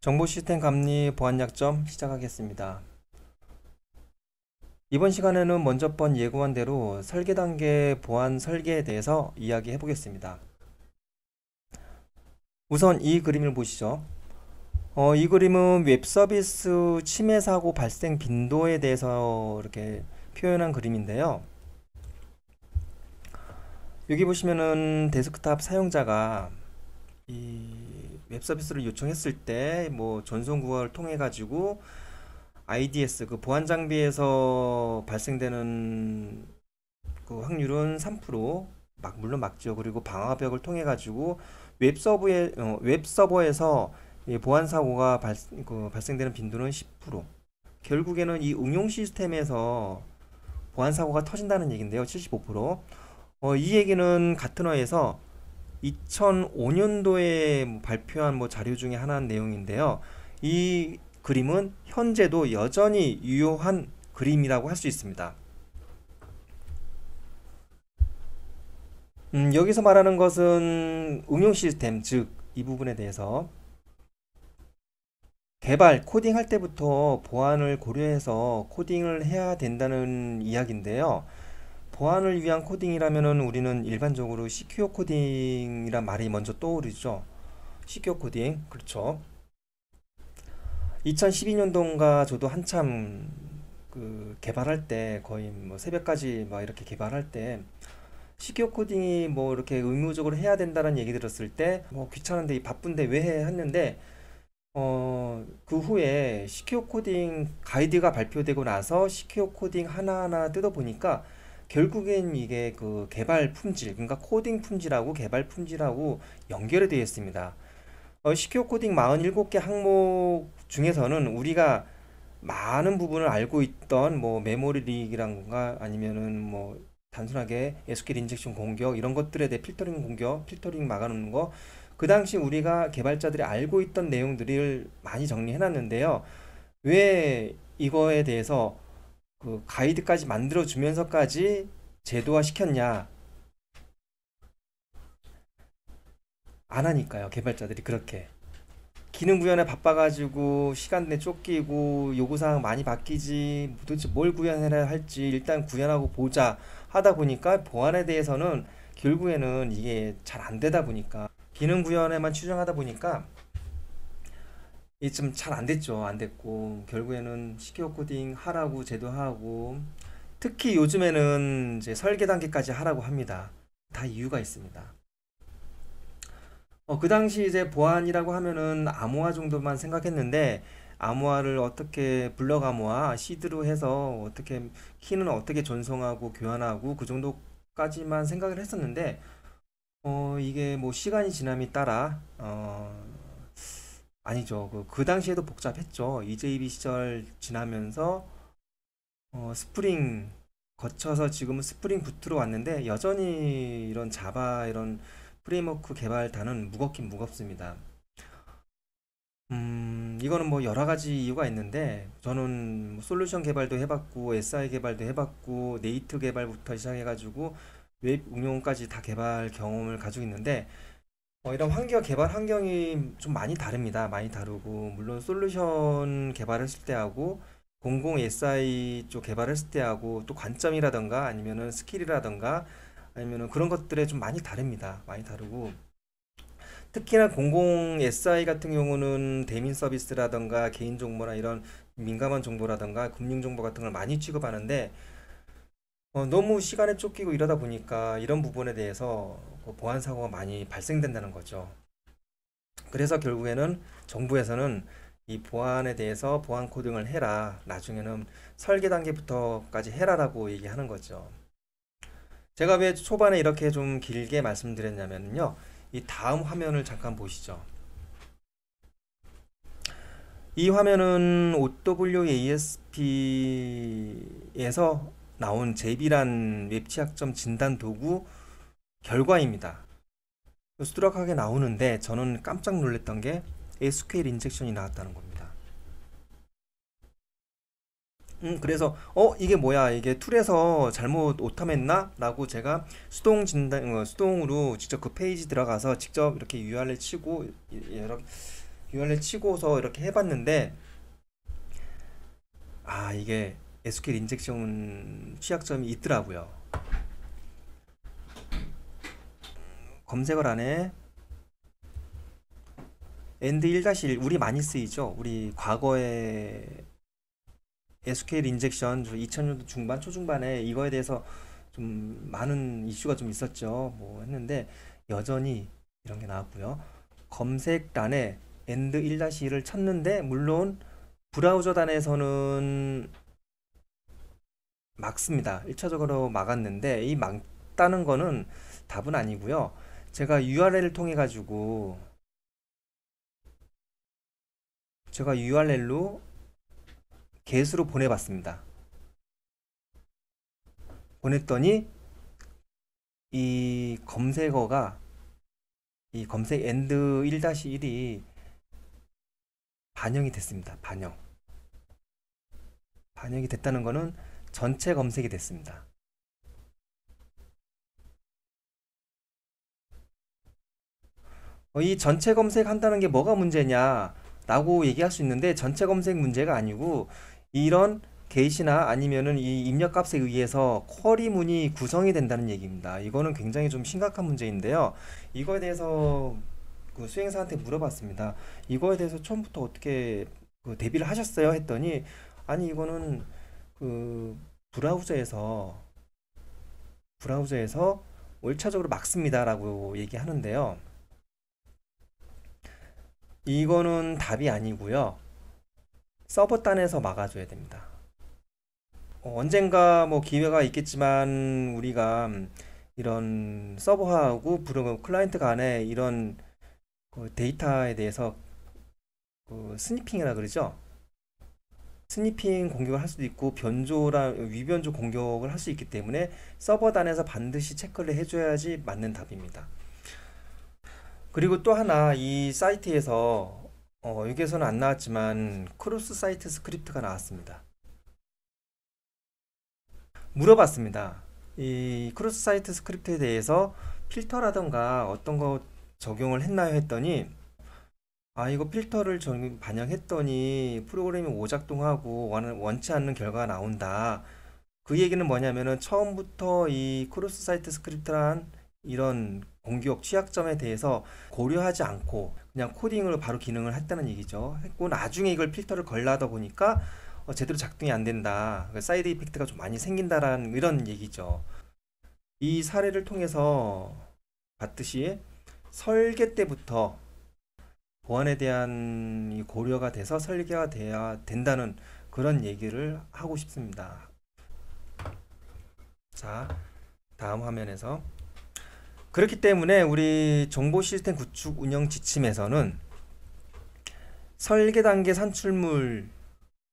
정보 시스템 감리 보안 약점 시작하겠습니다. 이번 시간에는 먼저 번 예고한 대로 설계 단계 보안 설계에 대해서 이야기해 보겠습니다. 우선 이 그림을 보시죠. 이 그림은 웹 서비스 침해 사고 발생 빈도에 대해서 이렇게 표현한 그림인데요. 여기 보시면은 데스크탑 사용자가 이 웹 서비스를 요청했을 때 뭐 전송 구간을 통해 가지고 IDS 그 보안 장비에서 발생되는 그 확률은 3%, 물론 막죠. 그리고 방화벽을 통해 가지고 웹 서버에서 이 보안 사고가 발생되는 빈도는 10%. 결국에는 이 응용 시스템에서 보안 사고가 터진다는 얘긴데요. 75%. 이 얘기는 가트너에서 2005년도에 발표한 자료 중에 하나인 내용인데요. 이 그림은 현재도 여전히 유효한 그림이라고 할 수 있습니다. 여기서 말하는 것은 응용 시스템, 즉, 이 부분에 대해서 개발, 코딩할 때부터 보안을 고려해서 코딩을 해야 된다는 이야기인데요. 보안을 위한 코딩이라면은 우리는 일반적으로 시큐어 코딩이란 말이 먼저 떠오르죠. 시큐어 코딩, 그렇죠. 2012년도인가 저도 한참 그 개발할 때 거의 새벽까지 막 이렇게 개발할 때 시큐어 코딩이 이렇게 의무적으로 해야 된다는 얘기 들었을 때 귀찮은데 바쁜데 왜 해? 했는데 그 후에 시큐어 코딩 가이드가 발표되고 나서 시큐어 코딩 하나하나 뜯어보니까 결국엔 이게 그 개발 품질, 그러니까 코딩 품질하고 개발 품질하고 연결이 되어 있습니다. 시큐어 코딩 47개 항목 중에서는 우리가 많은 부분을 알고 있던 메모리 리익이란가 아니면은 단순하게 SQL 인젝션 공격 이런 것들에 대해 필터링 공격, 필터링 막아놓는 거 그 당시 우리가 개발자들이 알고 있던 내용들을 많이 정리해 놨는데요. 왜 이거에 대해서 그 가이드까지 만들어 주면서까지 제도화 시켰냐? 안 하니까요. 개발자들이 그렇게. 기능 구현에 바빠가지고 시간 내 쫓기고 요구사항 많이 바뀌지 도대체 뭘 구현해야 할지 일단 구현하고 보자 하다 보니까 보안에 대해서는 결국에는 이게 잘 안 되다 보니까 기능 구현에만 치중하다 보니까 이게 좀 잘 안 됐죠. 안 됐고 결국에는 시큐어 코딩 하라고 제도하고 특히 요즘에는 이제 설계 단계까지 하라고 합니다. 다 이유가 있습니다. 그 당시 이제 보안이라고 하면은 암호화 정도만 생각했는데 암호화를 어떻게 블럭 암호화 시드로 해서 어떻게 키는 어떻게 전송하고 교환하고 그 정도까지만 생각을 했었는데 이게 시간이 지남에 따라 아니죠. 그 당시에도 복잡했죠. EJB 시절 지나면서 스프링 거쳐서 지금은 스프링 부트로 왔는데 여전히 이런 자바 이런 프레임워크 개발단은 무겁긴 무겁습니다. 이거는 여러 가지 이유가 있는데 저는 솔루션 개발도 해봤고 SI 개발도 해봤고 네이트 개발부터 시작해가지고 웹 응용까지 다 개발 경험을 가지고 있는데 이런 개발 환경이 좀 많이 다릅니다. 많이 다르고 물론 솔루션 개발했을 때하고 공공 SI 쪽 개발했을 때하고 또 관점이라던가 아니면은 스킬이라던가 아니면은 그런 것들에 좀 많이 다릅니다. 많이 다르고 특히나 공공 SI 같은 경우는 대민 서비스라던가 개인 정보나 이런 민감한 정보라던가 금융 정보 같은 걸 많이 취급하는데 너무 시간에 쫓기고 이러다 보니까 이런 부분에 대해서 그 보안 사고가 많이 발생된다는 거죠. 그래서 결국에는 정부에서는 이 보안에 대해서 보안 코딩을 해라. 나중에는 설계 단계부터까지 해라라고 얘기하는 거죠. 제가 왜 초반에 이렇게 좀 길게 말씀드렸냐면요. 이 다음 화면을 잠깐 보시죠. 이 화면은 OWASP에서 나온 제비란 웹취약점 진단 도구 결과입니다. 수두룩하게 나오는데 저는 깜짝 놀랐던 게 SQL 인젝션이 나왔다는 겁니다. 그래서 이게 뭐야? 이게 툴에서 잘못 오타했나? 라고 제가 수동으로 직접 그 페이지 들어가서 직접 이렇게 URL 치고 여러 URL 치고서 이렇게 해봤는데, 이게 SQL 인젝션 취약점이 있더라고요. 검색어란에 and 1-1 우리 많이 쓰이죠. 우리 과거에 SQL 인젝션 2000년도 중반 초중반에 이거에 대해서 좀 많은 이슈가 좀 있었죠. 뭐 했는데 여전히 이런 게 나왔고요. 검색란에 and 1-1을 쳤는데 물론 브라우저 단에서는 막습니다. 1차적으로 막았는데 이 막다는 거는 답은 아니고요. 제가 URL을 통해 가지고 제가 URL로 get으로 보내봤습니다. 보냈더니 이 검색어가 이 검색 and 1-1이 반영이 됐습니다. 반영이 됐다는 거는 전체 검색이 됐습니다. 이 전체 검색한다는 게 뭐가 문제냐 라고 얘기할 수 있는데 전체 검색 문제가 아니고 이런 게이트나 아니면은 이 입력값에 의해서 쿼리문이 구성이 된다는 얘기입니다. 이거는 굉장히 좀 심각한 문제인데요. 이거에 대해서 그 수행사한테 물어봤습니다. 이거에 대해서 처음부터 어떻게 그 대비를 하셨어요? 했더니 아니 이거는 그 브라우저에서 1차적으로 막습니다라고 얘기하는데요. 이거는 답이 아니고요. 서버 단에서 막아줘야 됩니다. 언젠가 뭐 기회가 있겠지만 우리가 이런 서버하고 클라이언트 간에 이런 그 데이터에 대해서 그 스니핑이라 그러죠. 스니핑 공격을 할 수도 있고 변조랑 위변조 공격을 할 수 있기 때문에 서버 단에서 반드시 체크를 해줘야지 맞는 답입니다. 그리고 또 하나 이 사이트에서 여기에서는 안 나왔지만 크로스 사이트 스크립트가 나왔습니다. 물어봤습니다. 이 크로스 사이트 스크립트에 대해서 필터라던가 어떤 거 적용을 했나요? 했더니 이거 필터를 반영했더니 프로그램이 오작동하고 원치 않는 결과가 나온다. 그 얘기는 뭐냐면은 처음부터 이 크로스 사이트 스크립트란 이런 공격 취약점에 대해서 고려하지 않고 그냥 코딩으로 바로 기능을 했다는 얘기죠. 했고 나중에 이걸 필터를 걸라다 보니까 제대로 작동이 안 된다. 그러니까 사이드 이펙트가 좀 많이 생긴다라는 이런 얘기죠. 이 사례를 통해서 봤듯이 설계 때부터 보안에 대한 이 고려가 돼서 설계가 돼야 된다는 그런 얘기를 하고 싶습니다. 자, 다음 화면에서 그렇기 때문에 우리 정보 시스템 구축 운영 지침에서는 설계 단계 산출물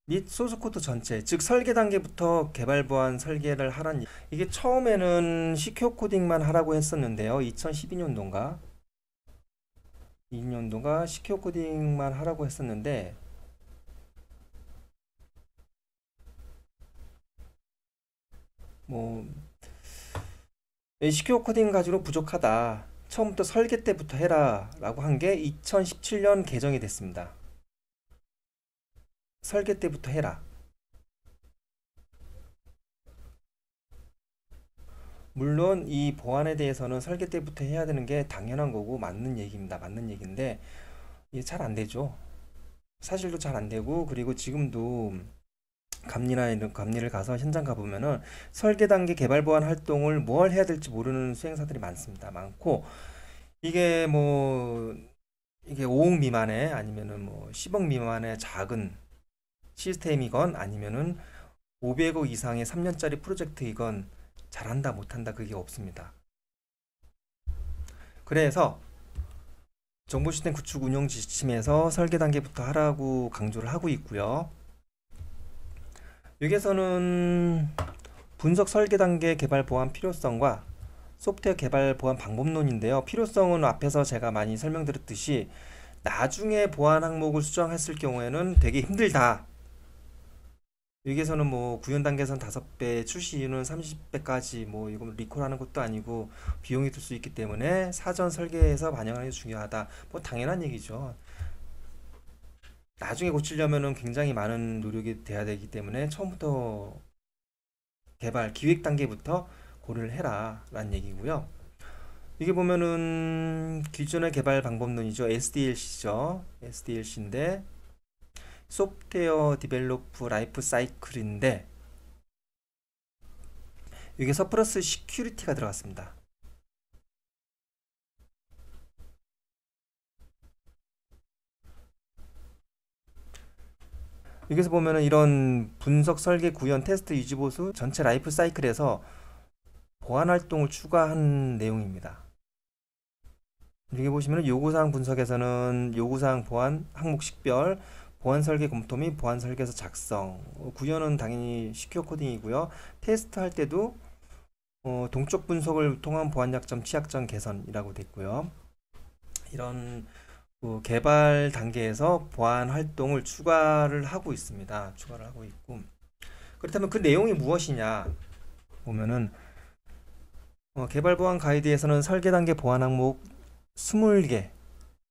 및 소스 코드 전체, 즉 설계 단계부터 개발 보안 설계를 하라는 이게 처음에는 시큐어 코딩만 하라고 했었는데요. 2012년도인가 시큐어 코딩만 하라고 했었는데 뭐 시큐어 코딩 가지고 부족하다. 처음부터 설계 때부터 해라 라고 한 게 2017년 개정이 됐습니다. 설계 때부터 해라. 물론 이 보안에 대해서는 설계 때부터 해야 되는 게 당연한 거고 맞는 얘기입니다. 맞는 얘기인데 이게 잘 안 되죠. 사실도 잘 안 되고 그리고 지금도 감리를 가서 현장 가보면은 설계 단계 개발 보안 활동을 뭘 해야 될지 모르는 수행사들이 많고 이게 뭐 이게 5억 미만의 아니면은 뭐 10억 미만의 작은 시스템이건 아니면은 500억 이상의 3년짜리 프로젝트이건 잘한다 못한다 그게 없습니다. 그래서 정보 시스템 구축 운영 지침에서 설계 단계부터 하라고 강조를 하고 있고요. 여기에서는 분석 설계 단계 개발 보안 필요성과 소프트웨어 개발 보안 방법론인데요. 필요성은 앞에서 제가 많이 설명드렸듯이 나중에 보안 항목을 수정했을 경우에는 되게 힘들다. 여기에서는 뭐 구현 단계에서는 5배, 출시 이유는 30배까지 뭐 이거 리콜하는 것도 아니고 비용이 들 수 있기 때문에 사전 설계에서 반영하는 게 중요하다. 뭐 당연한 얘기죠. 나중에 고치려면은 굉장히 많은 노력이 돼야 되기 때문에 처음부터 개발 기획 단계부터 고려를 해라 라는 얘기고요. 이게 보면은 기존의 개발 방법론이죠. SDLC죠. SDLC인데 소프트웨어 디벨로프 라이프 사이클인데 여기서 플러스 시큐리티가 들어갔습니다. 여기서 보면은 이런 분석, 설계, 구현, 테스트, 유지, 보수 전체 라이프 사이클에서 보안 활동을 추가한 내용입니다. 여기 보시면은 요구사항 분석에서는 요구사항 보안, 항목 식별, 보안 설계 검토 및 보안 설계서 작성, 구현은 당연히 시큐어 코딩이고요. 테스트 할 때도 동적 분석을 통한 보안 약점, 취약점 개선이라고 됐고요. 이런 개발 단계에서 보안 활동을 추가를 하고 있습니다. 추가를 하고 있고 그렇다면 그 내용이 무엇이냐 보면은 개발 보안 가이드에서는 설계 단계 보안 항목 20개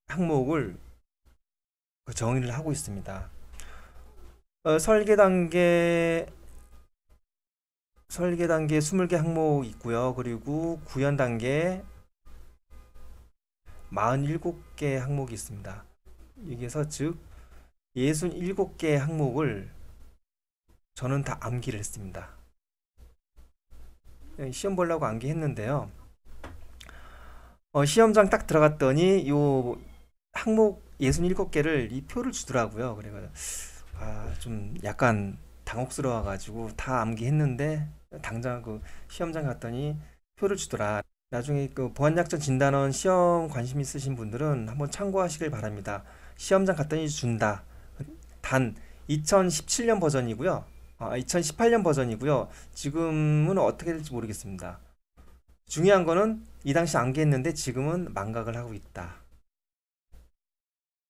항목을 정의를 하고 있습니다. 설계 단계 20개 항목 있고요. 그리고 구현 단계 47개 항목이 있습니다. 여기에서 즉 67개 항목을 저는 다 암기를 했습니다. 시험 보려고 암기했는데요. 시험장 딱 들어갔더니 요 항목 67개를 이 표를 주더라고요. 그래서 좀 약간 당혹스러워 가지고 다 암기했는데 당장 그 시험장 갔더니 표를 주더라. 나중에 그 보안약점 진단원 시험 관심 있으신 분들은 한번 참고하시길 바랍니다. 시험장 갔더니 준다. 단 2017년 버전이고요. 2018년 버전이고요. 지금은 어떻게 될지 모르겠습니다. 중요한 거는 이 당시 암기했는데 지금은 망각을 하고 있다.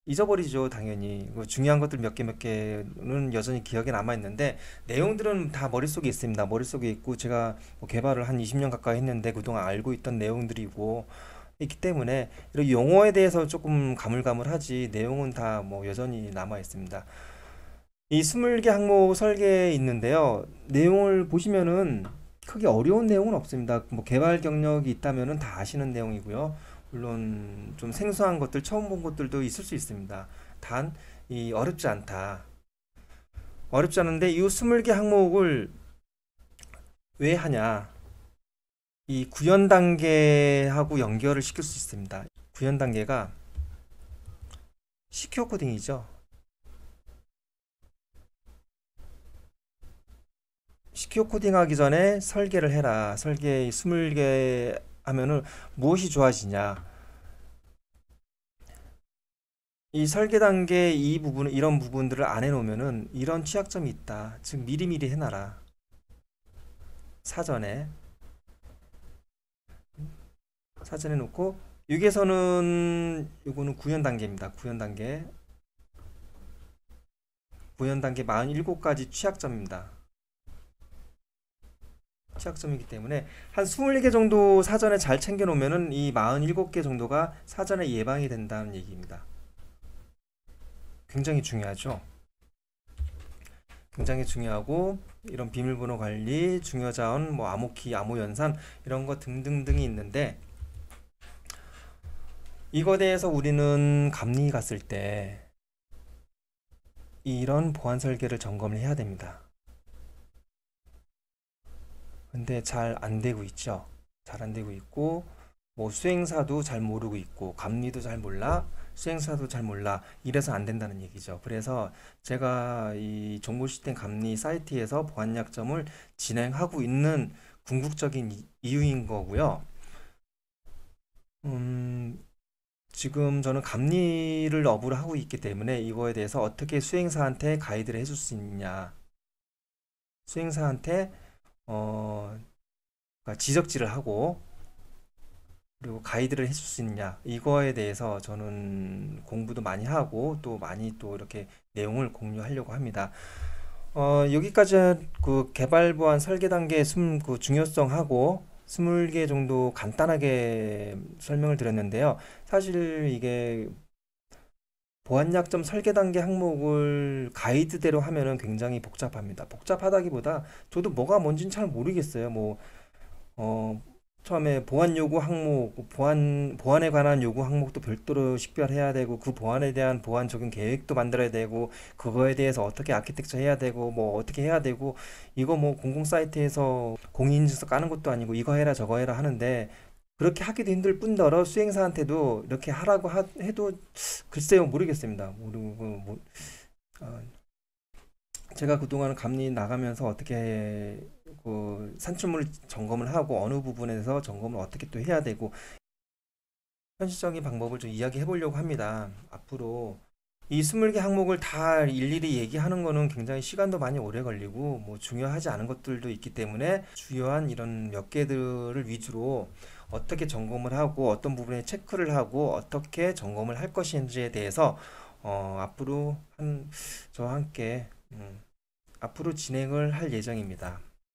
잊어버리죠, 당연히. 중요한 것들 몇 개는 여전히 기억에 남아있는데, 내용들은 다 머릿속에 있습니다. 머릿속에 있고, 제가 뭐 개발을 한 20년 가까이 했는데, 그동안 알고 있던 내용들이고, 있기 때문에, 이런 용어에 대해서 조금 가물가물하지, 내용은 다 뭐 여전히 남아있습니다. 이 20개 항목 설계에 있는데요. 내용을 보시면은, 크게 어려운 내용은 없습니다. 뭐 개발 경력이 있다면은 다 아시는 내용이고요. 물론 좀 생소한 것들, 처음 본 것들도 있을 수 있습니다. 단, 이 어렵지 않다. 어렵지 않은데 이 20개 항목을 왜 하냐? 이 구현 단계하고 연결을 시킬 수 있습니다. 구현 단계가 시큐어 코딩이죠. 시큐어 코딩 하기 전에 설계를 해라. 설계 20개 하면은 무엇이 좋아지냐? 이 설계 단계 이 부분, 이런 부분들을 안 해놓으면은 이런 취약점이 있다. 즉, 미리미리 해놔라. 사전에. 사전에 놓고, 요거는 구현 단계입니다. 구현 단계. 구현 단계 47가지 취약점입니다. 취약점이기 때문에 한 24개 정도 사전에 잘 챙겨 놓으면은 이 47개 정도가 사전에 예방이 된다는 얘기입니다. 굉장히 중요하죠. 굉장히 중요하고 이런 비밀번호 관리, 중요자원, 뭐 암호키, 암호연산 이런 거 등등등이 있는데 이거에 대해서 우리는 감리 갔을 때 이런 보안 설계를 점검을 해야 됩니다. 근데 잘 안 되고 있죠. 잘 안 되고 있고 뭐 수행사도 잘 모르고 있고 감리도 잘 몰라 수행사도 잘 몰라 이래서 안 된다는 얘기죠. 그래서 제가 이 정보 시스템 감리 사이트에서 보안 약점을 진행하고 있는 궁극적인 이유인 거고요. 지금 저는 감리를 업으로 하고 있기 때문에 이거에 대해서 어떻게 수행사한테 가이드를 해줄 수 있냐 수행사한테 그러니까 지적질을 하고 그리고 가이드를 해줄 수 있냐 이거에 대해서 저는 공부도 많이 하고 또 많이 또 이렇게 내용을 공유하려고 합니다. 여기까지 그 개발 보안 설계 단계 그 중요성하고 20개 정도 간단하게 설명을 드렸는데요. 사실 이게 보안 약점 설계 단계 항목을 가이드대로 하면은 굉장히 복잡합니다. 복잡하다기보다 저도 뭐가 뭔지는 잘 모르겠어요. 어, 처음에 보안 요구 항목, 보안에 관한 요구 항목도 별도로 식별해야 되고, 그 보안에 대한 보안 적용 계획도 만들어야 되고, 그거에 대해서 어떻게 아키텍처 해야 되고, 뭐 어떻게 해야 되고, 이거 뭐 공공 사이트에서 공인인증서 까는 것도 아니고, 이거 해라 저거 해라 하는데, 그렇게 하기도 힘들 뿐더러 수행사한테도 이렇게 하라고 해도 글쎄요 모르겠습니다. 모르고 어, 제가 그동안 감리 나가면서 어떻게 그 산출물 점검을 하고 어느 부분에서 점검을 어떻게 또 해야 되고 현실적인 방법을 좀 이야기해 보려고 합니다. 앞으로 이 20개 항목을 다 일일이 얘기하는 거는 굉장히 시간도 많이 오래 걸리고 뭐 중요하지 않은 것들도 있기 때문에 주요한 이런 몇 개들을 위주로 어떻게 점검을 하고 어떤 부분에 체크를 하고 어떻게 점검을 할 것인지에 대해서 앞으로 저와 함께 앞으로 진행을 할 예정입니다.